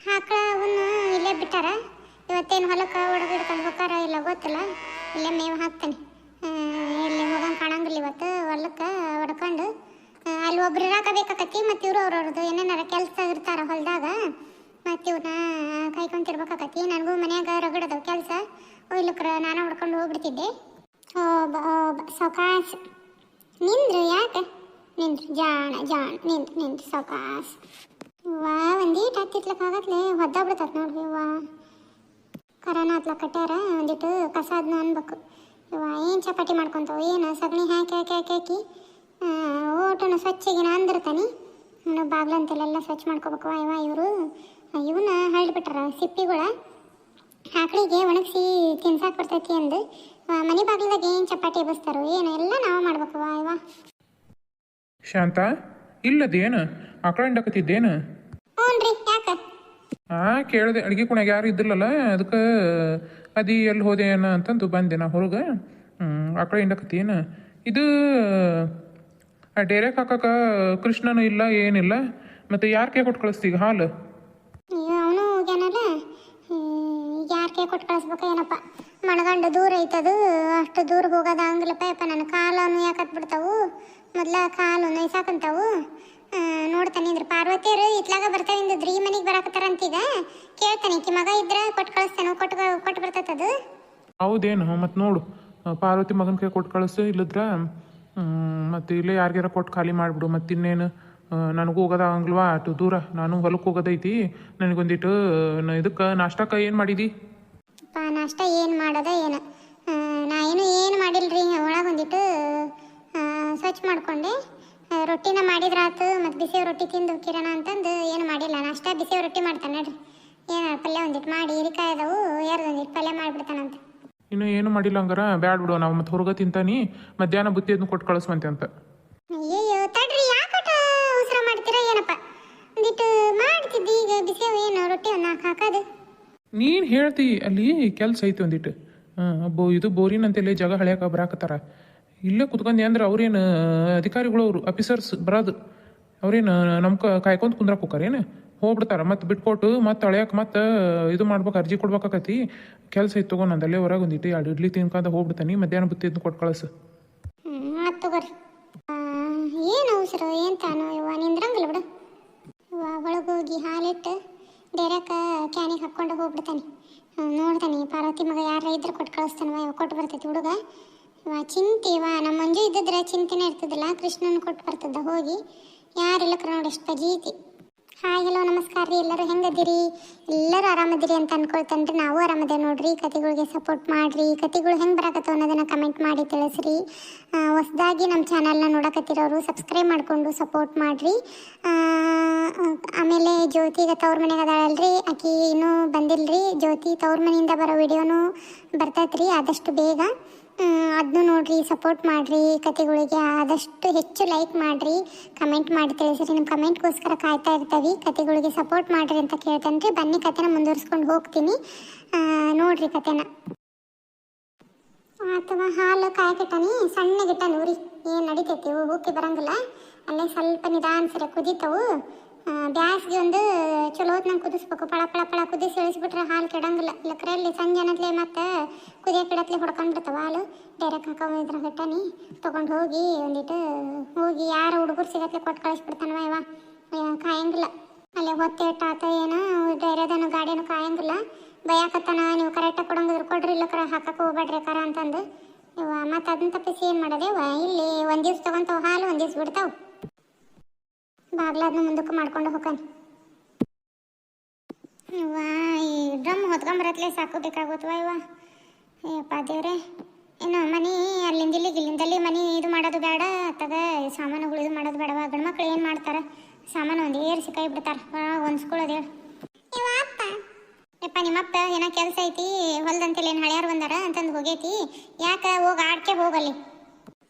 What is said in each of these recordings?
ಆಕಳ ಅವನ್ನ ಇಲ್ಲೇ ಬಿಟ್ಟಾರ. ಇವತ್ತೇನು ಹೊಲಕ್ಕೆ ಒಡಗ ಹಿಡ್ಕೊಂಡು ಹೋಗಾರ ಇಲ್ಲ ಗೊತ್ತಿಲ್ಲ. ಇಲ್ಲೇ ಮೇವು ಹಾಕ್ತಾನೆ. ಇಲ್ಲಿ ಹೋಗಂಗೆ ಕಾಣಂಗಿಲ್ಲ ಇವತ್ತು. ಹೊಲಕ್ಕೆ ಹೊಡ್ಕೊಂಡು ಅಲ್ಲಿ ಒಬ್ರು ಇರಾಕಬೇಕಾಕತಿ. ಮತ್ತು ಇವರು ಅವ್ರವ್ರದ್ದು ಏನೇನಾರ ಕೆಲಸ ಇರ್ತಾರ ಹೊಲದಾಗ. ಮತ್ತು ಇವ್ರನ್ನ ಕಾಯ್ಕೊಂತಿರ್ಬೇಕಾಕತಿ. ನನಗೂ ಮನ್ಯಾಗ ರಗಡದವು ಕೆಲಸ. ಒಯ್ಲಕ್ರ ನಾನು ಹೊಡ್ಕೊಂಡು ಹೋಗ್ಬಿಡ್ತಿದ್ದೆ. ಸಾವಕಾಶ ನಿಂದ್ರು. ಯಾಕೆ ನಿಂದ್ರು? ಜಾಣ ನಿಂದ್ರು ಸಾವಕಾಶ. ವಾ ಒಂದೀಟು ಹತ್ತಿತ್ಲಕ್ಕೆ ಆಗತ್ಲೆ ಹೊದ್ದಾಗ್ಬಿಡ್ತತ್ ನೋಡ್ರಿ. ವಾ ಕರೋನಾ ಹತ್ಲ ಕಟ್ಟ್ಯಾರ. ಒಂದಿಟ್ಟು ಕಸ ಅದನ್ನ ಅನ್ಬೇಕು. ಇವ ಏನು ಚಪಾತಿ ಮಾಡ್ಕೊತಾವ ಏನು ಸಗಣಿ ಹಾಕಿ ಹಾಕಿ ಹಾಕಿ ಹಾಕಿ ಓಟನ ಸ್ವಚ್ಛಗಿನ ಅಂದಿರ್ತಾನೆ. ಬಾಗ್ಲಂತೆಲ್ಲ ಸ್ವಚ್ಛ ಮಾಡ್ಕೋಬೇಕು. ಇವ ಇವರು ಇವನ್ನ ಹಳ್ಳಿಬಿಟ್ಟಾರ ಸಿಪ್ಪಿಗಳ. ಆಕಳಿಗೆ ಒಣಗಿಸಿ ತಿನ್ಸಾಕ್ ಬರ್ತೈತಿ ಅಂದು ಮನೆ ಬಾಗ್ಲದಾಗ ಏನು ಚಪಾತಿ ಬಸ್ತಾರೋ ಏನು ಎಲ್ಲ ನಾವು ಮಾಡ್ಬೇಕು. ಇವ ಶಾಂತ ಇಲ್ಲದೇನು ಆಕಳ ಹಿಂಡಕತ್ತಿದ್ದೇನು? ಹ್ಞೂ ಯಾಕೆ? ಕೇಳಿದೆ. ಅಡುಗೆ ಕುಣ್ಯಾಗ ಯಾರು ಇದ್ದಿಲ್ಲಲ್ಲ, ಅದಕ್ಕೆ ಅದಿ ಎಲ್ಲಿ ಹೋದೆ ಏನ ಅಂತಂದು ಬಂದೆ ನಾ ಹೊರಗೆ. ಆಕಳ ಹಿಂಡಕತ್ತೇನು? ಇದು ಡೇರೆಗೆ ಹಾಕಕ್ಕೆ ಕೃಷ್ಣನೂ ಇಲ್ಲ ಏನಿಲ್ಲ. ಮತ್ತು ಯಾರು ಕೈ ಕೊಟ್ಟು ಕಳಿಸ್ತೀಗ ಹಾಲು? ಅವನು ಹೋಗ್ಯಾನಲ್ಲ, ಯಾರು ಕೈ ಕೊಟ್ಟು ಕಳಿಸ್ಬೇಕು ಏನಪ್ಪ. ಮಣಗಂಡು ದೂರ ಐತದು. ಅಷ್ಟು ದೂರ ಹೋಗೋದು ಹಂಗಿಲ್ಲಪ್ಪ. ಯಪ್ಪ ನನ್ನ ಕಾಲು ಯಾಕತ್ ಬಿಡ್ತಾವು. ಮೊದಲ ಕಾಲು ನೋಯ್ಸಾಕಂತಾವು. ನೋಡ್ತಾನೆ ಇದ್ರೆ ಪಾರ್ವತಿಯರು ಇತ್ಲಾಗ ಬರ್ತಾವಿಂದ್ರಿ ಈ ಮನೆಗೆ ಬರಾಕತ್ತಾರ ಅಂತೀಗ ಕೇಳ್ತಾನೆ. ಕಿ ಮಗ ಇದ್ರೆ ಕೊಟ್ಟು ಕಳಿಸ್ತಾನೆ. ಕೊಟ್ಟು ಬರ್ತೈತದು. ಹೌದೇನು? ಮತ್ತು ನೋಡು ಪಾರ್ವತಿ ಮಗನ ಕೈ ಕೊಟ್ಟು ಕಳಿಸು. ಇಲ್ಲದ್ರ ಮತ್ತು ಇಲ್ಲೇ ಯಾರಿಗಾರ ಕೊಟ್ಟು ಖಾಲಿ ಮಾಡಿಬಿಡು. ಮತ್ತು ಇನ್ನೇನು ನನಗೂ ಹೋಗೋದಾಗಂಗಿಲ್ವಾ ಅಷ್ಟು ದೂರ. ನಾನು ಹೊಲಕ್ಕೆ ಹೋಗೋದೈತಿ. ನನಗೊಂದಿಟ್ಟು ಇದಕ್ಕೆ ನಾಷ್ಟಕ್ಕೆ ಏನು ಮಾಡಿದಿ? ನಾಷ್ಟ ಏನು ಮಾಡೋದ ಏನು? ನಾ ಏನು ಮಾಡಿಲ್ರಿ. ಒಳಗೊಂದಿಟ್ಟು ಸ್ವಚ್ಛ ಮಾಡ್ಕೊಂಡೆ. ರೊಟ್ಟಿನ ಮಾಡಿದ್ರಾತು. ಮತ್ತು ಬಿಸಿವೆ ರೊಟ್ಟಿ ತಿಂದು ಕಿರಣ ಅಂತಂದು ಏನು ಮಾಡಿಲ್ಲ. ನಾಷ್ಟ ಬಿಸಿವೆ ರೊಟ್ಟಿ ಮಾಡ್ತಾನೆ ನೋಡ್ರಿ. ಏನು ಪಲ್ಯ ಒಂದಿಟ್ಟು ಮಾಡಿ ಹೀರಿಕಾಯಿ ಅದಾವು ಒಂದಿಟ್ಟು ಪಲ್ಯ ಮಾಡಿಬಿಡ್ತಾನಂತ. ಇನ್ನು ಏನು ಮಾಡಿಲ್ಲ ಹಂಗಾರ ಬ್ಯಾಡ ಬಿಡು. ನಾವು ಮತ್ತು ಹೊರಗೆ ತಿಂತಾನೆ. ಮಧ್ಯಾಹ್ನ ಬುತ್ತಿ ಅದನ್ನು ಕೊಟ್ಟು ಕಳಿಸ್ವಂತೆ ಅಂತ. ಅಯ್ಯೋ ತಡ್ರಿ, ಯಾಕಟ ಅವಸರ ಮಾಡ್ತೀರಾ ಏನಪ್ಪ? ಒಂದಿಟ್ಟು ಮಾಡ್ತಿದ್ದಿ. ಈಗ ಬಿಸಿವೆ ಏನು ರೊಟ್ಟಿ ಒಂದು ಹಾಕೋದು. ನೀನು ಹೇಳ್ತಿ ಅಲ್ಲಿ ಕೆಲಸ ಐತಿ ಒಂದಿಟ್ಟು. ಇದು ಬೋರಿನಂತೆಲ್ಲ ಜಾಗ ಹಳ್ಯಾಕ ಬರಾಕತ್ತಾರ. ಇಲ್ಲೇ ಕುತ್ಕೊಂಡಿ ಅಂದ್ರೆ ಅವ್ರೇನು ಅಧಿಕಾರಿಗಳು, ಅವರು ಆಫೀಸರ್ಸ್ ಬರೋದು. ಅವ್ರೇನು ನಮ್ಮ ಕಾಯ್ಕೊಂತ ಕುಂದ್ರಾಕ ಹೋಗಾರೇನು? ಹೋಗ್ಬಿಡ್ತಾರ. ಮತ್ತು ಬಿಟ್ಕೊಟ್ಟು ಮತ್ತು ಅಳ್ಯಾಕೆ ಮತ್ತು ಇದು ಮಾಡ್ಬೇಕು, ಅರ್ಜಿ ಕೊಡ್ಬೇಕಾಕತಿ. ಕೆಲಸ ಇತ್ತು ತಗೋ. ನಂದಲ್ಲೇ ಹೊರಗೆ ಒಂದಿಟ್ಟು 2 ಇಡ್ಲಿ ತಿನ್ಕೊಂತ ಹೋಗ್ಬಿಡ್ತಾನೆ. ಮಧ್ಯಾಹ್ನ ಬುತ್ತಿದ್ದು ಕೊಟ್ಟು ಕಳಿಸು. ತಗೋರಿ. ಏನು ಅವಸರ ಏನು ತಾನು ಇವ ನಿಂದ್ರಂಗಿಲ್ಲ ಬಿಡು. ಇವ ಒಳಗೋಗಿ ಹಾಲಿಟ್ಟು ಡೈರೆಕ್ಟ್ ಕ್ಯಾನಿಗೆ ಹಾಕ್ಕೊಂಡು ಹೋಗ್ಬಿಡ್ತಾನೆ. ನೋಡ್ತಾನೆ ಪಾರ್ವತಿ ಮಗ ಯಾರ ಇದ್ರೆ ಕೊಟ್ಟು ಕಳಿಸ್ತಾನೆ. ಇವ ಕೊಟ್ಟು ಬರ್ತೈತಿ ಹುಡುಗ. ಇವ ಚಿಂತೆ. ಇವ ನಮ್ಮ ಮಂಜು ಇದ್ದಿದ್ರೆ ಚಿಂತೆನೇ ಇರ್ತದಿಲ್ಲ. ಕೃಷ್ಣನ ಕೊಟ್ಟು ಬರ್ತದ ಹೋಗಿ. ಯಾರಿಲ್ಲಕ್ರ ನೋಡಿ ಎಷ್ಟು ಪಜೀತಿ. ಹಾಯ್ ಹಲೋ ನಮಸ್ಕಾರ ರೀ. ಎಲ್ಲರೂ ಹೆಂಗದಿರಿ? ಎಲ್ಲರೂ ಆರಾಮದಿರಿ ಅಂತ ಅನ್ಕೊಳ್ತಾನ್ರಿ. ನಾವು ಆರಾಮದೇವೆ ನೋಡ್ರಿ. ಕತೆಗಳಿಗೆ ಸಪೋರ್ಟ್ ಮಾಡಿರಿ. ಕತೆಗಳು ಹೆಂಗೆ ಬರಾಕತ್ತವ ಅನ್ನೋದನ್ನು ಕಮೆಂಟ್ ಮಾಡಿ ತಿಳಿಸ್ರಿ. ಹೊಸದಾಗಿ ನಮ್ಮ ಚಾನಲ್ನ ನೋಡಕತ್ತಿರೋರು ಸಬ್ಸ್ಕ್ರೈಬ್ ಮಾಡಿಕೊಂಡು ಸಪೋರ್ಟ್ ಮಾಡಿರಿ. ಆಮೇಲೆ ಜ್ಯೋತಿಗೆ ತವ್ರ ಮನೆಗೆ ಅದಾಳಲ್ರಿ, ಆಕಿ ಇನ್ನೂ ಬಂದಿಲ್ಲರಿ. ಜ್ಯೋತಿ ತವ್ರ ಮನೆಯಿಂದ ಬರೋ ವಿಡಿಯೋನು ಬರ್ತೈತ್ರಿ ಆದಷ್ಟು ಬೇಗ. ಅದನ್ನು ನೋಡ್ರಿ, ಸಪೋರ್ಟ್ ಮಾಡಿರಿ. ಕತೆಗಳಿಗೆ ಆದಷ್ಟು ಹೆಚ್ಚು ಲೈಕ್ ಮಾಡಿರಿ, ಕಮೆಂಟ್ ಮಾಡಿ ತಿಳಿಸ್ರಿ. ನಿಮ್ಮ ಕಮೆಂಟ್ಗೋಸ್ಕರ ಕಾಯ್ತಾ ಇರ್ತೀವಿ. ಕತೆಗಳಿಗೆ ಸಪೋರ್ಟ್ ಮಾಡಿರಿ ಅಂತ ಕೇಳ್ತೇನೆ ರೀ. ಬನ್ನಿ ಕತೆನ ಮುಂದುವರಿಸ್ಕೊಂಡು ಹೋಗ್ತೀನಿ. ನೋಡ್ರಿ ಕತೆನ. ಅಥವಾ ಹಾಲು ಕಾಯಕ್ಕಿಟ್ಟಾನಿ, ಸಣ್ಣಗಿಟ್ಟಾನಿ ಉರಿ. ಏನು ನಡಿತೈತಿ, ಉಕ್ಕಿ ಬರಂಗಿಲ್ಲ. ಅಲ್ಲೇ ಸ್ವಲ್ಪ ನಿಧಾನ ಸರಿ ಕುದೀತವು. ಬ್ಯಾಸ್ಗೆ ಒಂದು ಚಲೋ ಹೊತ್ನಂಗೆ ಕುದಿಸ್ಬೇಕು. ಪಳ ಪಳ ಪಳ ಕುದಿಸಿ ಇಳಿಸ್ಬಿಟ್ರೆ ಹಾಲು ಕೆಡಂಗಿಲ್ಲ. ಇಲ್ಲಕ್ರಲ್ಲಿ ಸಂಜೆ ಅನ್ನತ್ಲೆ ಮತ್ತು ಕುದಿಯೋಕೆ ಇಡತ್ಲೆ ಹೊಡ್ಕೊಂಡ್ಬಿಡ್ತಾವೆ ಹಾಲು. ಡೈರೆಕ್ಟ್ ಹಾಕೋದ್ರಾಗ ಇಟ್ಟಾನಿ. ತೊಗೊಂಡು ಹೋಗಿ ಒಂದಿಟ್ಟು ಹೋಗಿ ಯಾರು ಹುಡುಗರು ಸಿಗತ್ಲೆ ಕೊಟ್ಟು ಕಳಿಸ್ಬಿಡ್ತಾನವ. ಇವ ಕಾಯಂಗಿಲ್ಲ. ಅಲ್ಲೇ ಹೊತ್ತೆ ಇಟ್ಟಾತ ಏನು ಡೈರೆದನು ಗಾಡಿನೂ ಕಾಯಂಗಿಲ್ಲ. ಬಯಾಕತ್ತಾನ, ನೀವು ಕರೆಕ್ಟಾಗಿ ಕೊಡಂಗಿದ್ರು ಕೊಡ್ರಿ, ಇಲ್ಲಕ್ರ ಹಾಕಕ್ಕೆ ಹೋಗ್ಬೇಡ್ರಿ ಕರ ಅಂತಂದು. ಇವ ಮತ್ತು ಅದನ್ನ ತಪ್ಪಿಸಿ ಏನು ಮಾಡೋದೇವ, ಇಲ್ಲಿ ಒಂದು ದಿವ್ಸ ತೊಗೊಂತಾವ ಹಾಲು, ಒಂದು ದಿವ್ಸ ಬಿಡ್ತಾವೆ. ಬಾಗ್ಲಾದ್ನ ಮುಂದಕ್ಕೆ ಮಾಡ್ಕೊಂಡು ಹೋಗಾನೆ. ಇವ ಈ ಡ್ರಮ್ ಹೊತ್ಕೊಂಬರತ್ಲೆ ಸಾಕು ಬೇಕಾಗುತ್ತವ. ಇವ ಅಯ್ಯಪ್ಪ ದೇವ್ರೆ. ಏನು ಮನೆ ಅಲ್ಲಿಂದ ಇಲ್ಲಿಂದಲ್ಲಿ ಮನೆ ಇದು ಮಾಡೋದು ಬೇಡ. ತಗ ಸಾಮಾನುಗಳು ಇದು ಮಾಡೋದು ಬೇಡವ. ಗಂಡ್ಮಕ್ಳು ಏನು ಮಾಡ್ತಾರೆ, ಸಾಮಾನು ಒಂದು ಏರಿಸಿ ಕೈ ಬಿಡ್ತಾರೆ. ಹೊಂದ್ಸ್ಕೊಳ್ಳೋದು ಹೇಳು. ಇವ ಅಪ್ಪ ಯಪ್ಪ ನಿಮ್ಮಪ್ಪ ಏನೋ ಕೆಲಸ ಐತಿ ಹೊಲ್ದಂತೆಲ್ಲ ಏನು ಹಳ್ಯಾರು ಬಂದಾರ ಅಂತಂದು ಹೋಗೈತಿ. ಯಾಕೆ ಹೋಗಿ ಆಡ್ಕೆ ಹೋಗಲ್ಲಿ.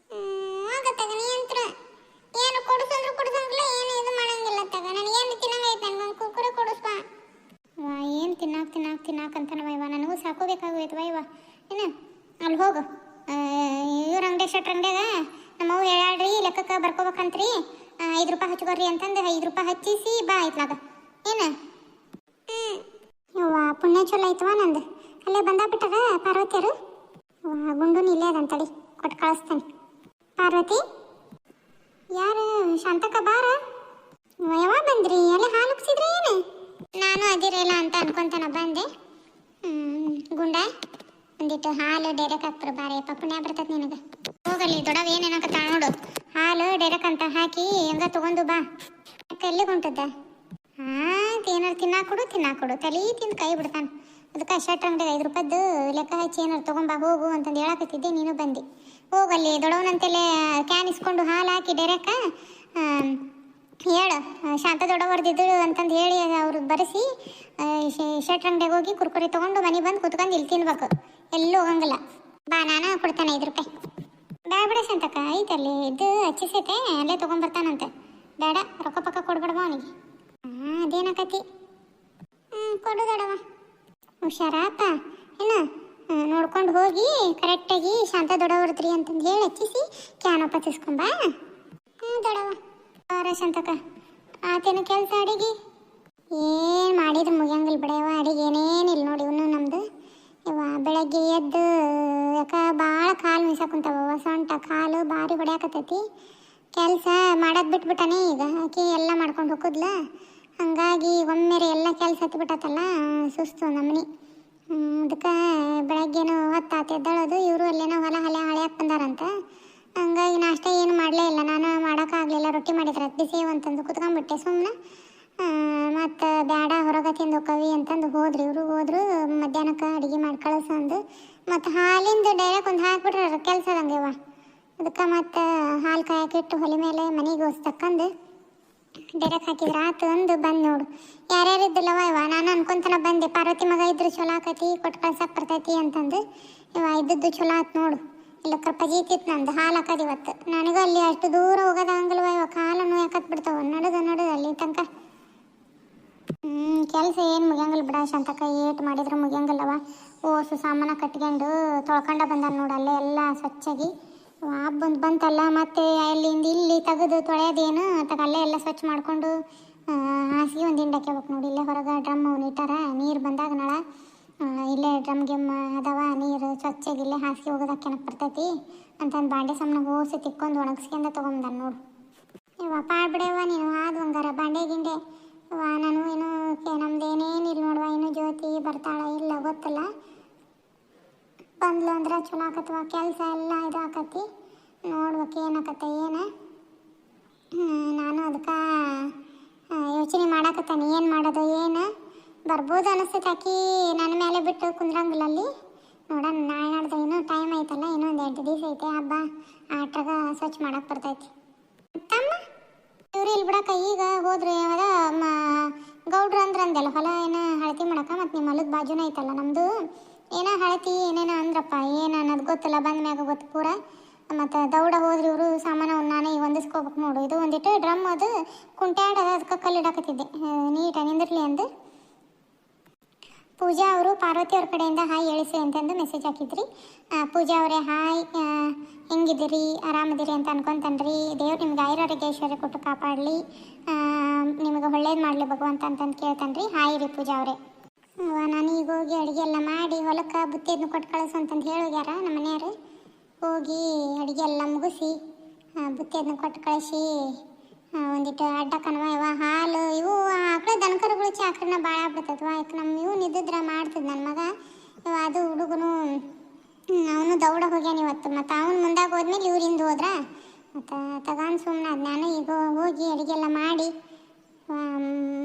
ಆಗತ್ತಾಗ ನೀ ಅಂತ ಏನು ಕೊಡಿಸಂದ್ರು ಕೊಡಿಸಂಗಿಲ್ಲ, ಏನು ಇದು ಮಾಡಂಗಿಲ್ಲ. ತಗ ನನಗೆ ಏನು ತಿನ್ನಂಗೈತೆ, ನನಗೆ ಕುರ್ಕುರೆ ಕೊಡಿಸ್ಬ. ಏನು ತಿನ್ನಾಕಂತಾನವ ಇವ. ನನಗೂ ಸಾಕೋಬೇಕಾಗೋಯ್ತವ ಇವ. ಏನು ಅಲ್ಲಿ ಹೋಗು ಇವ್ರ ಅಂಗಡಿ ಶೆಟ್ರ ಅಂಗಡಿಯಾಗ ನಮ್ಮವ್ವ ಹೇಳ್ರಿ ಲೆಕ್ಕಕ್ಕೆ ಬರ್ಕೋಬೇಕಂತ್ರಿ. 5 ರೂಪಾಯಿ ಹಚ್ಕೋರಿ ಅಂತಂದು 5 ರೂಪಾಯಿ ಹಚ್ಚಿಸಿ ಬಾ ಆಯ್ತಲಾಗ. ಏನು ಚಲೋ ಐತವ ನಂದು. ಅಲ್ಲೇ ಬಂದಾಗ್ಬಿಟ್ಟಾರ ಪಾರ್ವತಿಯರು. ಗುಂಡು ಇಲ್ಲೇ ಅದಂತಡಿ, ಕೊಟ್ಟು ಕಳಿಸ್ತೇನೆ. ಪಾರ್ವತಿ, ಯಾರು? ಶಾಂತಕ್ಕ ಬಾರ. ಯಾವಾಗ ಬಂದ್ರಿ? ಅಲ್ಲೇ ಹಾಲು ಉಕ್ಸಿದ್ರಿ ಏನು? ನಾನು ಅದಿರಲ್ಲ ಅಂತ ಅನ್ಕೊಂತಾನ ಬಂದೆ. ಗುಂಡ ಒಂದಿಟ್ಟು ಹಾಲು ಡೈರೆಕ್ಟ್ ಹಾಕ್ಬಿಡು ಬಾರೆ, ಪಪ್ಪುಣ್ಯ ಬರ್ತೈತೆ ನಿನಗೆ. ಹೋಗಲ್ಲಿ ದೊಡ್ಡವ ಏನೇನಾಕತ್ತ ನೋಡು. ಹಾಲು ಡೈರೆಕ್ಟ್ ಅಂತ ಹಾಕಿ ಹಂಗ ತಗೊಂಡು ಬಾ. ಎಲ್ಲಿಗೆ ಹೊಂಟದ್ದ? ಏನಾರು ತಿನ್ನಾಕೊಡು ತಲೆ ತಿಂದು ಕೈ ಬಿಡ್ತಾನೆ. ಅದಕ್ಕೆ ಶರ್ಟ್ ಅಂಗಡಿಗೆ 5 ರೂಪಾಯ್ದು ಲೆಕ್ಕ ಹಚ್ಚಿ ಏನಾರು ತೊಗೊಂಬಾ ಹೋಗು ಅಂತಂದು ಹೇಳಕತ್ತಿದ್ದೆ, ನೀನು ಬಂದು. ಹೋಗಲ್ಲಿ ದೊಡ್ಡವನಂತೆಲೆ ಕ್ಯಾನ್ ಇಸ್ಕೊಂಡು ಹಾಲು ಹಾಕಿ ಡೈರೆಕ್ಟ ಹೇಳು ಶಾಂತ ದೊಡ್ಡವರ್ದಿದ್ದು ಅಂತಂದು ಹೇಳಿ ಅವ್ರು ಬರೆಸಿ ಶರ್ಟ್ ಅಂಗಡಿಗೆ ಹೋಗಿ ಕುರ್ಕುರಿ ತೊಗೊಂಡು ಮನೆಗೆ ಬಂದು ಕುತ್ಕೊಂಡು ಇಲ್ಲಿ ತಿನ್ಬೇಕು, ಎಲ್ಲೂ ಹೋಗಂಗಿಲ್ಲ. ಬಾ, ನಾನು ಕೊಡ್ತಾನೆ 5 ರೂಪಾಯಿ. ಬೇಡ ಶಾಂತಕ್ಕ, ಐತಲ್ಲಿ ಇದು ಹಚ್ಚಿಸೈತೆ, ಅಲ್ಲೇ ತೊಗೊಂಬರ್ತಾನಂತೆ. ಬೇಡ, ರೊಕ್ಕ ಪಕ್ಕ ಕೊಡ್ಬೇಡವ ಅವನಿಗೆ. ಅದೇನಕತಿ? ಕೊಡು ದೊಡವ. ಹುಷಾರಪ್ಪ. ಏನು ನೋಡ್ಕೊಂಡು ಹೋಗಿ ಕರೆಕ್ಟಾಗಿ ಶಾಂತ ದೊಡ್ಡವರ್ದ್ರಿ ಅಂತಂದು ಹೇಳಿ ಹಚ್ಚಿಸಿ ಕ್ಯಾನ್ ಒಪ್ಪತ್ತಿಸ್ಕೊಂಬ. ದೊಡವ. ಶಾಂತಕ್ಕ, ಆತೇನು ಕೆಲಸ ಅಡಿಗೆ? ಏನು ಮಾಡಿದ್ರು ಮುಗಿಯಂಗಿಲ್ಲ ಬಿಡವ, ಅಡಿಗೆ ಏನೇನಿಲ್ಲ ನೋಡಿ. ಇವನು ನಮ್ದು ಬೆಳಗ್ಗೆ ಎದ್ದು ಯಾಕೆ ಭಾಳ ಕಾಲು ಮೀಸಾಕುಂತಾವ, ಸೊಂಟ ಕಾಲು ಭಾರಿ ಹೊಡ್ಯಾಕತ್ತೈತಿ. ಕೆಲಸ ಮಾಡೋದು ಬಿಟ್ಬಿಟ್ಟಾನೆ ಈಗ, ಆಕೆ ಎಲ್ಲ ಮಾಡ್ಕೊಂಡು ಹೋಗೋದ್ಲ. ಹಾಗಾಗಿ ಒಮ್ಮೆರೆ ಎಲ್ಲ ಕೆಲಸ ಹತ್ಬಿಟ್ಟತ್ತಲ್ಲ, ಸುಸ್ತು ನಮ್ಮನಿ. ಅದಕ್ಕೆ ಬೆಳಗ್ಗೆನೂ ಹೊತ್ತಾತ ಎದ್ದಳೋದು. ಇವರು ಅಲ್ಲೇನೋ ಹೊಲ ಹಳೆಯಾಕೆ ಬಂದಾರಂತ. ಹಂಗಾಗಿ ನಾಷ್ಟ ಏನು ಮಾಡಲೇ ಇಲ್ಲ, ನಾನು ಮಾಡೋಕ್ಕಾಗಲಿಲ್ಲ. ರೊಟ್ಟಿ ಮಾಡಿದ್ರೆ ಬಿಸಿ ಅಂತಂದು ಕುತ್ಕೊಂಡ್ಬಿಟ್ಟೆ ಸುಮ್ಮನೆ. ಮತ್ತು ಬೇಡ ಹೊರಗೆ ತಿಂದು ಕವಿ ಅಂತಂದು ಹೋದ್ರು. ಇವರು ಹೋದ್ರು ಮಧ್ಯಾಹ್ನಕ್ಕೆ ಅಡುಗೆ ಮಾಡಿ ಕಳಿಸಂದು. ಮತ್ತು ಹಾಲಿಂದು ಡೈರೆಕ್ಟ್ ಒಂದು ಹಾಕ್ಬಿಟ್ರೆ ಕೆಲಸದಂಗೆ ಇವ. ಅದಕ್ಕೆ ಮತ್ತು ಹಾಲು ಕಾಯಕ್ಕಿಟ್ಟು ಹೊಲೆ ಮೇಲೆ ಮನೆಗೆ ತಕ್ಕಂದು ಡೈರೆಕ್ಟ್ ಹಾಕಿದ್ರೆ ಆತು ಅಂದು ಬಂದು ನೋಡು. ಯಾರ್ಯಾರು ಇದ್ದಿಲ್ಲವ ಇವ, ನಾನು ಅನ್ಕೊಂತನ ಬಂದೆ. ಪಾರ್ವತಿ ಮಗ ಇದ್ರು ಚಲೋ ಆಕತಿ, ಕೊಟ್ಟು ಕಳ್ಸಕ್ಕೆ ಬರ್ತೈತಿ ಅಂತಂದು. ಇವ ಇದ್ದದ್ದು ಚಲೋ ಆತು ನೋಡು. ಇಲ್ಲ ಕರ್ಪಜೀತಿತ್ತು ನಂದು ಹಾಲು ಹಾಕೋದು ಇವತ್ತು. ನನಗೂ ಅಲ್ಲಿ ಅಷ್ಟು ದೂರ ಹೋಗೋದು ಹಂಗಲ್ವ ಇವ, ಕಾಲನ್ನು ಯಾಕತ್ ಬಿಡ್ತಾವ ನಡೆದು ಅಲ್ಲಿ ತನಕ. ಕೆಲಸ ಏನು ಮುಗಿಯಂಗಿಲ್ಲ ಬಿಡ ಶಾಂತಕ್ಕ, ಏಟು ಮಾಡಿದ್ರು ಮುಗಿಯಂಗಿಲ್ಲವ. ಓಸು ಸಾಮಾನು ಕಟ್ಕೊಂಡು ತೊಳ್ಕೊಂಡ ಬಂದ ನೋಡು, ಅಲ್ಲೇ ಎಲ್ಲ ಸ್ವಚ್ಛಾಗಿ. ಬಂತಲ್ಲ ಮತ್ತೆ ಅಲ್ಲಿಂದ ಇಲ್ಲಿ ತೆಗೆದು ತೊಳೆಯೋದೇನು ಅಲ್ಲೇ ಎಲ್ಲ ಸ್ವಚ್ಛ ಮಾಡಿಕೊಂಡು ಹಾಸಿಗೆ ಒಂದು ಹಿಂಡಕ್ಕೆ ಹೋಗ್ಬೇಕು ನೋಡಿ. ಇಲ್ಲೇ ಹೊರಗೆ ಡ್ರಮ್ ಅವ್ನು ಇಟ್ಟಾರ, ನೀರು ಬಂದಾಗ ನಳ ಇಲ್ಲೇ ಡ್ರಮ್ ಗಿಮ್ ಅದಾವ, ನೀರು ಸ್ವಚ್ಛಾಗಿ ಇಲ್ಲೇ ಹಾಸಿಗೆ ಹೋಗೋದಕ್ಕೆ ಏನಕ್ಕೆ ಬರ್ತೈತಿ ಅಂತಂದು ಬಾಂಡೆ ಸಾಮಾನು ಹೋಸಿ ತಿಕ್ಕೊಂಡು ಒಣಗಿಸ್ಕೊಂಡ ತೊಗೊಂಬಂದ ನೋಡು. ಇವ ಪಾಡ್ಬಿಡವ ನೀನು ಹಾದು ಹಂಗಾರ ಬಾಂಡೆ ಗಿಂಡೆ. ನಾನು ಏನು ನಮ್ದು ಏನೇನಿಲ್ಲ ನೋಡುವ, ಏನು ಜ್ಯೋತಿ ಬರ್ತಾಳ ಇಲ್ಲ ಗೊತ್ತಿಲ್ಲ. ಬಂದ್ಲು ಅಂದ್ರೆ ಚಲೋ ಆಕತ್ವ, ಕೆಲಸ ಎಲ್ಲ ಇದು ಆಕತಿ. ನೋಡ್ಬೇಕು ಏನಾಕತ್ತ ಏನು. ನಾನು ಅದಕ್ಕೆ ಯೋಚನೆ ಮಾಡಾಕತ್ತಾನೆ ಏನು ಮಾಡೋದು ಏನು. ಬರ್ಬೋದು ಅನಿಸ್ತೈತೆ, ಆಕಿ ನನ್ನ ಮೇಲೆ ಬಿಟ್ಟು ಕುಂದ್ರಂಗಿಲ್ಲ ಅಲ್ಲಿ. ನೋಡೋಣ ನಾಳೆ ನಾಡ್ದು ಇನ್ನೂ ಟೈಮ್ ಐತಲ್ಲ, ಇನ್ನೊಂದು 2 ದಿವಸ ಐತೆ ಹಬ್ಬ. ಆಟ್ರಾಗ ಸ್ವಚ್ಛ ಮಾಡಕ್ಕೆ ಬರ್ತೈತಿ. ತಮ್ಮ ಇವ್ರು ಇಲ್ಲಿ ಬಿಡಕ್ಕ ಈಗ ಹೋದ್ರು. ಯಾವಾಗ ಗೌಡ್ರು ಅಂದ್ರಂದೆಲ್ಲ ಹೊಲ ಏನೋ ಹಳತಿ ಮಾಡಕ್ಕ, ಮತ್ತು ನಿಮ್ಮ ಹೊಲದ ಬಾಜುನ ಐತಲ್ಲ ನಮ್ಮದು. ಏನೋ ಹಳತಿ ಏನೇನೋ ಅಂದ್ರಪ್ಪ, ಏನು ಅನ್ನೋದು ಗೊತ್ತಿಲ್ಲ, ಬಂದ ಮ್ಯಾಗ ಗೊತ್ತು ಪೂರ. ಮತ್ತು ದೌಡ ಹೋದ್ರಿ ಇವರು ಸಾಮಾನು ನಾನೇ ಈಗ ಹೊಂದಿಸ್ಕೋಬೇಕು ನೋಡು. ಇದು ಒಂದಿಟ್ಟು ಡ್ರಮ್ ಅದು ಕುಂಟ್ಯಾಡ ಅದಕ್ಕೆ ಕಲ್ಲು ಇಡಾಕತ್ತಿದ್ದೆ ನೀಟಾಗಿ ನಿಂದಿರ್ಲಿ ಅಂದು. ಪೂಜಾ ಅವರು ಪಾರ್ವತಿ ಅವ್ರ ಕಡೆಯಿಂದ ಹಾಯ್ ಹೇಳಿಸಿ ಅಂತಂದು ಮೆಸೇಜ್ ಹಾಕಿದ್ರಿ. ಪೂಜಾ ಅವರೇ ಹಾಯ್, ಹೆಂಗಿದ್ದೀರಿ, ಆರಾಮದಿರಿ ಅಂತ ಅನ್ಕೊಂತನ್ರಿ. ದೇವ್ರು ನಿಮ್ಗೆ ಆಯುರಾರೋಗ್ಯ ಐಶ್ವರ್ಯ ಕೊಟ್ಟು ಕಾಪಾಡಲಿ, ನಿಮಗೆ ಒಳ್ಳೇದು ಮಾಡಲಿ ಭಗವಂತ ಅಂತಂದು ಕೇಳ್ತಾನ್ರಿ. ಹಾಯ್ ರೀ ಪೂಜಾ ಅವರೇ. ನಾನು ಈಗ ಹೋಗಿ ಅಡುಗೆ ಎಲ್ಲ ಮಾಡಿ ಹೊಲಕ್ಕೆ ಬುತ್ತಿಯನ್ನು ಕೊಟ್ಟು ಕಳಿಸು ಅಂತಂದು ಹೇಳೋಗ್ಯಾರ ನಮ್ಮ ಮನೆಯವರು. ಹೋಗಿ ಅಡುಗೆ ಎಲ್ಲ ಮುಗಿಸಿ ಬುತ್ತಿಯನ್ನು ಕೊಟ್ಟು ಕಳಿಸಿ ಒಂದಿಟ್ಟು ಅಡ್ಡ ಕಣವ ಇವ ಹಾಲು ಇವು ಆಕಳ ದನಕರುಗಳು ಚಾಕ್ರಿನ ಭಾಳ ಆಗ್ಬಿಡ್ತೈತವ. ಯಾಕೆ ನಮ್ಮ ಇವು ನಿದ್ದಿದ್ರೆ ಮಾಡ್ತಿದ್ದು ನನ್ನ ಮಗ. ಇವ ಅದು ಹುಡುಗನು ಅವನು ದೌಡ ಹೋಗ್ಯಾನ ಇವತ್ತು. ಮತ್ತು ಅವನು ಮುಂದಾಗ ಹೋದ್ಮೇಲೆ ಇವ್ರಿಂದ ಹೋದ್ರ ಮತ್ತು ತಗೊಂಡು ಸುಮ್ಮನೆ ಅದು. ನಾನು ಈಗ ಹೋಗಿ ಅಡುಗೆ ಎಲ್ಲ ಮಾಡಿ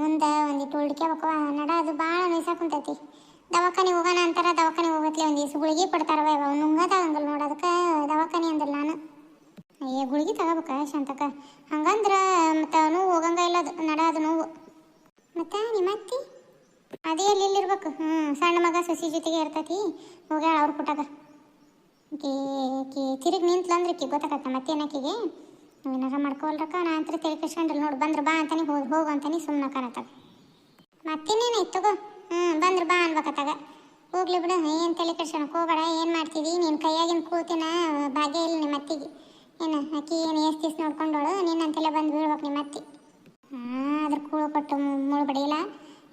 ಮುಂದೆ ಒಂದಿಟ್ಟು ಉಳ್ಕೆಬೇಕವ. ನಡ ಅದು ಭಾಳ ನೋಯ್ಸಾಕುಂತೈತಿ. ದವಾಖಾನೆ ಹೋಗೋಣ ಅಂತಾರ, ದವಾಖಾನೆ ಹೋಗತ್ಲೆ ಒಂದು ದಿವ್ಸ ಗುಳಿಗೆ ಕೊಡ್ತಾರವ. ಇವ ನುಂಗದಾಗಂಗಲ್ಲ ನೋಡು, ಅದಕ್ಕೆ ದವಾಖಾನೆ ಅಂದಿಲ್ಲ ನಾನು. ಅಯ್ಯ ಗುಳಿಗೆ ತಗೋಬೇಕ ಶಾಂತಕ್ಕ, ಹಂಗಂದ್ರೆ ಮತ್ತು ನೋವು ಹೋಗಂಗ ಇಲ್ಲ, ಅದು ನಡ ಅದು ನೋವು. ಮತ್ತು ನಿಮ್ಮ ಅತ್ತಿ ಅದೇ ಎಲ್ಲಿರ್ಬೇಕು. ಸಣ್ಣ ಮಗ ಸೊಸಿ ಜೊತೆಗೆ ಇರ್ತೈತಿ, ಹೋಗ್ಯಾಳ ಅವ್ರ ಪುಟಾಗ. ತಿರುಗಿ ನಿಂತ್ಲಂದ್ರೆ ಆಕಿ ಗೊತ್ತಾಗತ್ತ ಮತ್ತೇನಾಕಿಗೆ ಏನಾರ ಮಾಡ್ಕೊಲ್ರಕ್ಕ. ನಾ ಅಂತ ತಲೆ ಕೆಡ್ಸ್ಕೊಂಡ್ರಿ ನೋಡು. ಬಂದ್ರೆ ಬಾ ಅಂತಾನೆ ಹೋಗು ಅಂತಾನೆ ಸುಮ್ಮನೆ ಕಾಣತ್ತಾಗ. ಮತ್ತೇನೇನು ತಗೋ, ಬಂದ್ರೆ ಬಾ ಅನ್ಬೇಕತ್ತಾಗ. ಹೋಗ್ಲಿ ಬಿಡು, ಏನು ತಲೆ ಕೆಡ್ಸ್ಕೊಳಕ್ಕೆ ಹೋಗಬೇಡ. ಏನು ಮಾಡ್ತಿದ್ದಿ ನೀನು, ಕೈಯಾಗಿನ ಕೂತಿನ ಭಾಗ್ಯ ಇಲ್ಲ ನಿಮ್ಮ ಅತ್ತಿಗೆ. ಏನು ಆಕಿ ಏನು ಎಷ್ಟು ದಿವ್ಸ ನೋಡ್ಕೊಂಡೋಳು, ನೀನಂತೆಲ್ಲ ಬಂದು ಬೀಳ್ಬೇಕು ನಿಮ್ಮ ಅತ್ತಿ. ಅದ್ರ ಕೂಳು ಕೊಟ್ಟು ಮುಳು ಬಡಿಯಿಲ್ಲ.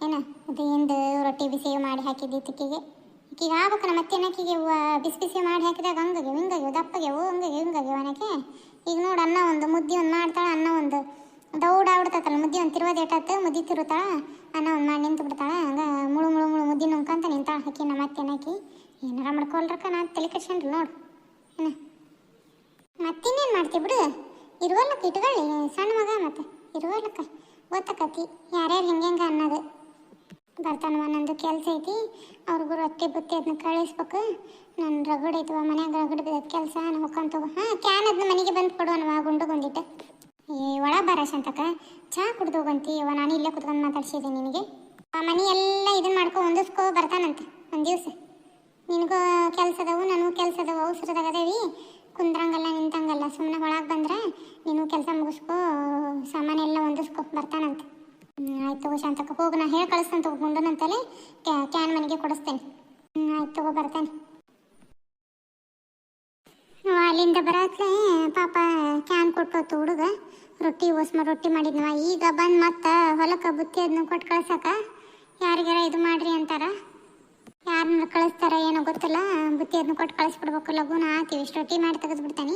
ಏನ ಅದು ಎಂದು ರೊಟ್ಟಿ ಬಿಸಿ ಮಾಡಿ ಹಾಕಿದ್ದಿ ತಿಕ್ಕಿಗೆ ಈಕಿಗೆ ಆಗ್ಬೇಕನ ಮತ್ತೇನು ಆಕಿಗೆ ಬಿಸಿ ಬಿಸಿ ಮಾಡಿ ಹಾಕಿದಾಗ ಹಂಗಾಗ್ಯವ ಹಿಂಗಾಗ್ಯವ ದಪ್ಪಗ್ಯವು ಹಂಗಾಗ್ಯವ ಹಿಂಗಾಗ್ಯವ ಅನ್ನಕ್ಕೆ ಈಗ ನೋಡಿ ಅನ್ನ ಒಂದು ಮುದ್ದೆ ಒಂದು ಮಾಡ್ತಾಳೆ ಅನ್ನ ಒಂದು ದೌಡ ಆಗ್ಬಿಡ್ತೈತಲ್ಲ ಮುದ್ದೆ ಒಂದು ತಿರುವದೇಟಾತು ಮುದ್ದೆ ತಿರುತ್ತಾಳ ಅನ್ನ ಒಂದು ಮಾಡಿ ನಿಂತು ಬಿಡ್ತಾಳೆ ಹಂಗೆ ಮುಳು ಮುಳು ಮುಳು ಮುದ್ದೆ ನುಂಕಂತ ನಿಂತಾಳೆ ಹಾಕಿ ನಮ್ಮ ಮತ್ತೇನಾಕಿ ಏನಾರ ಮಾಡ್ಕೊಳ್ರಕ್ಕ ನಾನು ತಲೆ ಕೆಡ್ಸಂಡ್ರಿ ನೋಡು ಏನ ಮತ್ತಿನ್ನೇನು ಮಾಡ್ತೀವಿ ಬಿಡು ಇರುವಲ್ಲಕ್ಕ ಇಟ್ಕೊಳ್ಳಿ ಸಣ್ಣ ಮಗ ಮತ್ತೆ ಇರುವಲ್ಲಕ್ಕ ಗೊತ್ತಕತಿ ಯಾರ್ಯಾರು ಹೆಂಗೆ ಅನ್ನೋದು ಬರ್ತಾನವ ನಂದು ಕೆಲಸ ಐತಿ ಅವ್ರಿಗೂ ರೊಟ್ಟಿ ಬುತ್ತಿ ಅದನ್ನ ಕಳಿಸ್ಬೇಕು ನಾನು ರಗಡ್ ಐತವ ಮನ್ಯಾಗ ರಗಡ್ ಬಿದ್ದದ ಕೆಲಸ ನಾನು ಹೋಗ್ಕೊಂತ ಹಾಂ ಕ್ಯಾನ್ ಅದನ್ನ ಮನೆಗೆ ಬಂದು ಕೊಡುವನವ ಗುಂಡುಗೊಂದಿಟ್ಟು ಒಳ ಬರ ಶಾಂತಕ ಚಹಾ ಕುಡ್ದು ಹೋಗಂತಿ ಅವ ನಾನು ಇಲ್ಲೇ ಕುತ್ಕೊಂಡು ಮಾತಾಡ್ಸಿದ್ದೆ ನಿನಗೆ ಆ ಮನೆ ಎಲ್ಲ ಇದನ್ನ ಮಾಡ್ಕೊ ಹೊಂದಿಸ್ಕೊ ಬರ್ತಾನಂತೆ ಒಂದು ದಿವಸ ನಿನಗೂ ಕೆಲಸ ಅದಾವು ನನಗೂ ಕೆಲಸ ಅದಾವು ಅವಸರದಾಗ ಅದೇವಿ ಕುಂದ್ರಂಗಲ್ಲ ನಿಂತಂಗಲ್ಲ ಸುಮ್ಮನೆ ಒಳಗೆ ಬಂದ್ರೆ ನೀನು ಕೆಲಸ ಮುಗಿಸ್ಕೊ ಸಾಮಾನೆಲ್ಲ ಹೊಂದಿಸ್ಕೊ ಬರ್ತಾನಂತೆ ಆಯ್ತು ತಗೋ ಶಾಂತಕ ಹೋಗಿ ನಾ ಹೇಳಿ ಕಳಿಸ್ತೇನೆ ತಗೋ ಗುಂಡನಂತಲೇ ಕ್ಯಾನ್ ಮನೆಗೆ ಕೊಡಿಸ್ತೇನೆ ಆಯ್ತು ತಗೋ ಬರ್ತಾನೆ ಅಲ್ಲಿಂದ ಬರತ್ಲೆ ಪಾಪ ಕ್ಯಾನ್ ಕೊಟ್ಟು ಹುಡುಗ ರೊಟ್ಟಿ ರೊಟ್ಟಿ ಮಾಡಿದ್ನವ ಈಗ ಬಂದು ಮತ್ತೆ ಹೊಲಕ್ಕೆ ಬುತ್ತಿ ಅದನ್ನ ಕೊಟ್ಟು ಕಳ್ಸಕ ಯಾರಿಗಾರ ಇದು ಮಾಡ್ರಿ ಅಂತಾರ ಯಾರನ್ನ ಕಳಿಸ್ತಾರ ಏನೋ ಗೊತ್ತಿಲ್ಲ ಬುತ್ತಿ ಅದನ್ನ ಕೊಟ್ಟು ಕಳಿಸ್ಬಿಡ್ಬೇಕು ಲಘುನ ಆತೀವಿ ಇಷ್ಟು ರೊಟ್ಟಿ ಮಾಡಿ ತೆಗೆದ್ಬಿಡ್ತಾನೆ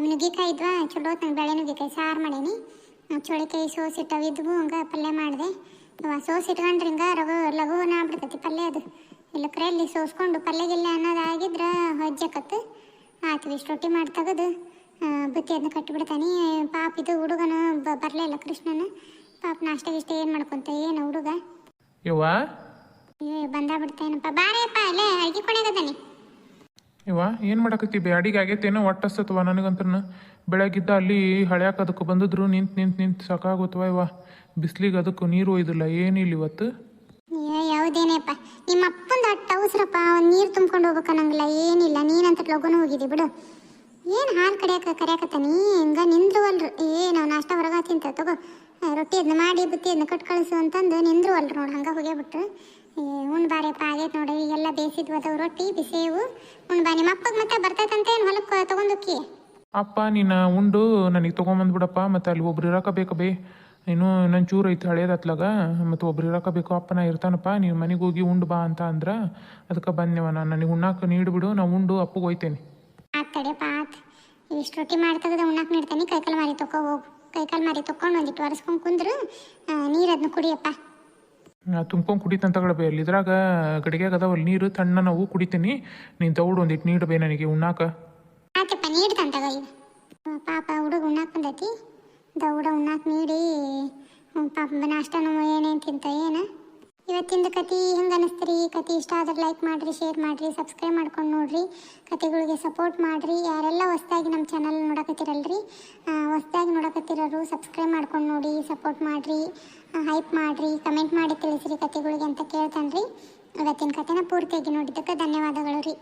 ನುಗ್ಗಿಕಾಯಿ ಇದ್ವಾ ಚಲೋ ನಂಗೆ ಬೆಳೆ ನುಗ್ಗಿಕಾಯಿ ಸಾರು ಮಾಡೀನಿ ಚೋಳಿಕಾಯಿ ಸೋಸ್ ಇಟ್ಟವಿದ್ವು ಹಂಗೆ ಪಲ್ಯ ಮಾಡಿದೆ ಸೋಸ್ ಇಟ್ಕೊಂಡ್ರೆ ಹಿಂಗೆ ಲಘುನ ಆಗ್ಬಿಡ್ತೈತಿ ಪಲ್ಯ ಅದು ಇಲ್ಲಕ್ರೆ ಅಲ್ಲಿ ಸೋಸ್ಕೊಂಡು ಪಲ್ಯಗಿಲ್ಲ ಅನ್ನೋದಾಗಿದ್ರೆ ಹೊಜ್ಜಕತ್ತು ಆಯ್ತು ಇಷ್ಟು ರೊಟ್ಟಿ ಮಾಡಿ ತೆಗೆದು ಬುತ್ತಿ ಅದನ್ನ ಕಟ್ಟಿಬಿಡ್ತಾನೆ ಪಾಪ ಇದು ಹುಡುಗನು ಬರಲಿಲ್ಲ ಕೃಷ್ಣನ ಪಾಪ ನಾಷ್ಟ ಗಿಷ್ಟ ಏನು ಮಾಡ್ಕೊಂತ ಏನು ಹುಡುಗ ಯವ್ವ ಬಂದ ಬಿಡ್ತೇನಪ್ಪ ಬಾರೇಪ್ಪ ಅಲ್ಲೇ ಅಡ್ಗೆ ಕೊನೆಗದಾನೆ ಯವ್ವ ಏನು ಮಾಡಕತ್ತಿ ಬ್ಯಾಡಿಗೆ ಆಗೈತೇನೋ ಒಟ್ಟಸ್ತತ್ವ ನನಗಂತನ ಬೆಳಗಿದ್ದ ಅಲ್ಲಿ ಹಳ್ಯಾಕ ಅದಕ್ಕೆ ಬಂದಿದ್ರು ನಿಂತು ಸಾಕಾಗುತ್ತವ ಯವ್ವ ಬಿಸ್ಲಿಗೆ ಅದಕ್ಕೂ ನೀರು ಒಯ್ದಿಲ್ಲ ಏನಿಲ್ಲ ಇವತ್ತು ಯಾವುದೇನೇಪ್ಪ ನಿಮ್ಮ ಅಪ್ಪಂದು ಅಟ್ಟ ಅವಸರಪ್ಪ ಒಂದು ನೀರು ತುಂಬ್ಕೊಂಡು ಹೋಗ್ಬೇಕನ್ನಂಗಿಲ್ಲ ಏನಿಲ್ಲ ನೀನಂತ ಲಗುನ ಹೋಗಿದ್ದಿ ಬಿಡು ಏನು ಹಾಲು ಕರಿಯಾಕತ್ತಾನಿ ಹಿಂಗೆ ನಿಂದ್ರುವಲ್ರು ನಾವು ನಾಷ್ಟ ಹೊರಗ ತಿಂತ ತಗೋ ರೊಟ್ಟಿ ಅದನ್ನ ಮಾಡಿ ಬುತ್ತಿ ಅದನ್ನ ಕಟ್ ಕಳಿಸು ಅಂತಂದು ನಿಂದ್ರುವಲ್ರು ನೋಡಿ ಹಂಗೆ ಹೋಗ್ಯಾಬಿಟ್ರು ಉಣ್ ಬಾರಪ್ಪ ಆಗೈತೆ ನೋಡಿ ಎಲ್ಲ ಬೇಯಿಸಿದ್ವು ಅದಾವು ರೊಟ್ಟಿ ಬಿಸಿವು ಉಣ್ ಬಾ ನಿಮ್ಮ ಅಪ್ಪಗೆ ಮತ್ತೆ ಬರ್ತೈತಂತ ಏನು ಹೊಲಕ್ಕೆ ತೊಗೊಂಡೋಕ್ಕಿ ಅಪ್ಪ ನೀನು ಉಂಡು ನನಗೆ ತೊಗೊಂಬಂದ್ಬಿಡಪ್ಪ ಮತ್ತು ಅಲ್ಲಿ ಒಬ್ರು ಇರೋಕೆ ಬೇಕು ಬೇ ಇನ್ನೂ ನನ್ನ ಚೂರು ಐತೆ ಹಳೇದತ್ಲಾಗ ಮತ್ತು ಒಬ್ರು ಇರೋಕೆ ಬೇಕು ಅಪ್ಪನ ಇರ್ತಾನಪ್ಪ ನೀವು ಮನೆಗೆ ಹೋಗಿ ಉಂಡು ಬಾ ಅಂತ ಅಂದ್ರೆ ಅದಕ್ಕೆ ಬಂದೆವ ನಾನು ನನಗೆ ಉಣ್ಣಾಕ ನೀಡ್ಬಿಡು ನಾವು ಉಂಡು ಅಪ್ಪಗೆ ಹೋಯ್ತೇನೆ ತಡೆಯಪ್ಪ ಆತ್ ಇಷ್ಟು ರೊಟ್ಟಿ ಮಾಡಿ ತೆಗೆದು ಉಣ್ಣಾಕ ನೀಡ್ತಾನೆ ಕೈಕಾಲು ಮಾರಿ ತೊಕೊ ಹೋಗು ಕೈಕಾಲು ಮಾರಿ ತೊಗೊಂಡು ಒಂದಿಟ್ಟು ಒರೆಸ್ಕೊಂಡು ಕುಂದ್ರು ನೀರು ಅದನ್ನ ಕುಡಿಯಪ್ಪ ತುಂಬ್ಕೊಂಡು ಕುಡಿತಂತ ತಗೊಳ್ಬೇ ಅಲ್ಲಿ ಇದ್ರಾಗ ಗಡಿಗ್ಯಾಗ ಅದಾವಲ್ಲಿ ನೀರು ತಣ್ಣ ನಾವು ಕುಡಿತೀನಿ ನೀನು ದೌಡು ಒಂದಿಟ್ಟು ನೀಡಬೇ ನನಗೆ ಉಣ್ಣಾಕ ಆತಪ್ಪ ನೀಡ್ತಂತಗ ಈಗ ಪಾಪ ಹುಡುಗ ಉಣ್ಣಾಕ ಬಂದೈತಿ ದೌಡ ಉಣ್ಣಾಕ ನೀಡಿ ಪಾಪ ನಾಷ್ಟನೂ ಏನೇನು ತಿಂತ ಏನು ಇವತ್ತಿಂದ ಕತೆ ಹೆಂಗೆ ಅನ್ನಿಸ್ತೀರಿ ಕತೆ ಇಷ್ಟ ಆದ್ರೆ ಲೈಕ್ ಮಾಡಿರಿ ಶೇರ್ ಮಾಡಿರಿ ಸಬ್ಸ್ಕ್ರೈಬ್ ಮಾಡ್ಕೊಂಡು ನೋಡಿರಿ ಕತೆಗಳಿಗೆ ಸಪೋರ್ಟ್ ಮಾಡಿರಿ ಯಾರೆಲ್ಲ ಹೊಸ್ದಾಗಿ ನಮ್ಮ ಚಾನಲ್ ನೋಡಕತ್ತಿರಲ್ರಿ ಹೊಸ್ದಾಗಿ ನೋಡಕತ್ತಿರೋರು ಸಬ್ಸ್ಕ್ರೈಬ್ ಮಾಡ್ಕೊಂಡು ನೋಡಿ ಸಪೋರ್ಟ್ ಮಾಡಿರಿ ಹೈಪ್ ಮಾಡಿರಿ ಕಮೆಂಟ್ ಮಾಡಿ ತಿಳಿಸ್ರಿ ಕತೆಗಳಿಗೆ ಅಂತ ಕೇಳ್ತಾನೆ ರೀ ಇವತ್ತಿನ ಕತೆನ ಪೂರ್ತಿಯಾಗಿ ನೋಡಿದ್ದಕ್ಕೆ ಧನ್ಯವಾದಗಳು ರೀ.